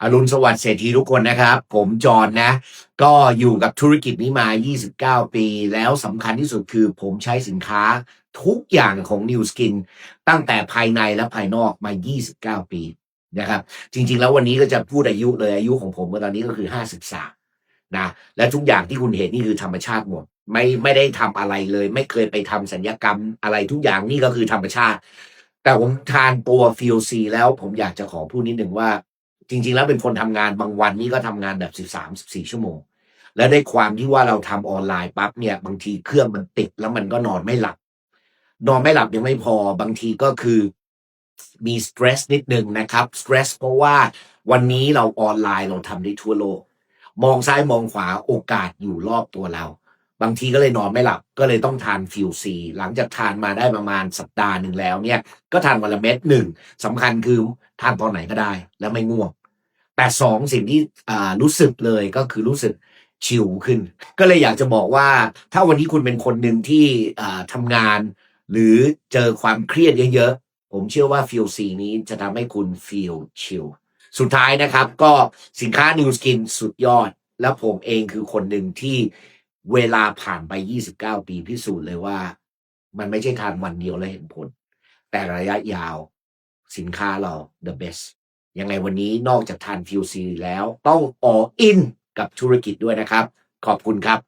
อรุณสวัสดิ์เศรษฐีทุกคนนะครับผมจอห์นนะก็อยู่กับธุรกิจนี้มา 29 ปีแล้วสำคัญที่สุดคือผมใช้สินค้าทุกอย่างของ New Skin ตั้งแต่ภายในและภายนอกมา 29 ปีนะครับจริงๆแล้ววันนี้ก็จะพูดอายุเลยอายุของผมตอนนี้ก็คือ 53นะและทุกอย่างที่คุณเห็นนี่คือธรรมชาติหมดไม่ได้ทำอะไรเลยไม่เคยไปทำศัลยกรรมอะไรทุกอย่างนี่ก็คือธรรมชาติแต่ผมทานตัว FeelC แล้วผมอยากจะขอพูดนิดหนึ่งว่า จริงๆแล้วเป็นคนทำงานบางวันนี่ก็ทำงานแบบ13-14ชั่วโมงแล้วด้วยความที่ว่าเราทำออนไลน์ปั๊บเนี่ยบางทีเครื่องมันติดแล้วมันก็นอนไม่หลับนอนไม่หลับยังไม่พอบางทีก็คือมีสเตรสนิดหนึ่งนะครับสเตรสเพราะว่าวันนี้เราออนไลน์เราทำได้ทั่วโลกมองซ้ายมองขวาโอกาสอยู่รอบตัวเราบางทีก็เลยนอนไม่หลับก็เลยต้องทาน FeelC หลังจากทานมาได้ประมาณสัปดาห์หนึ่งแล้วเนี่ยก็ทานวันละเม็ดหนึ่งสำคัญคือทานตอนไหนก็ได้แล้วไม่ง่วง แต่2สิ่งที่รู้สึกเลยก็คือรู้สึกชิลขึ้นก็เลยอยากจะบอกว่าถ้าวันนี้คุณเป็นคนหนึ่งที่ทำงานหรือเจอความเครียดเยอะๆผมเชื่อว่า FeelC นี้จะทำให้คุณ feel chill สุดท้ายนะครับก็สินค้า New Skin สุดยอดแล้วผมเองคือคนหนึ่งที่เวลาผ่านไป29ปีพิสูจน์เลยว่ามันไม่ใช่ทานวันเดียวแล้วเห็นผลแต่ระยะยาวสินค้าเรา the best ยังไงวันนี้นอกจากทาน FeelC แล้วต้อง all in กับธุรกิจด้วยนะครับ ขอบคุณครับ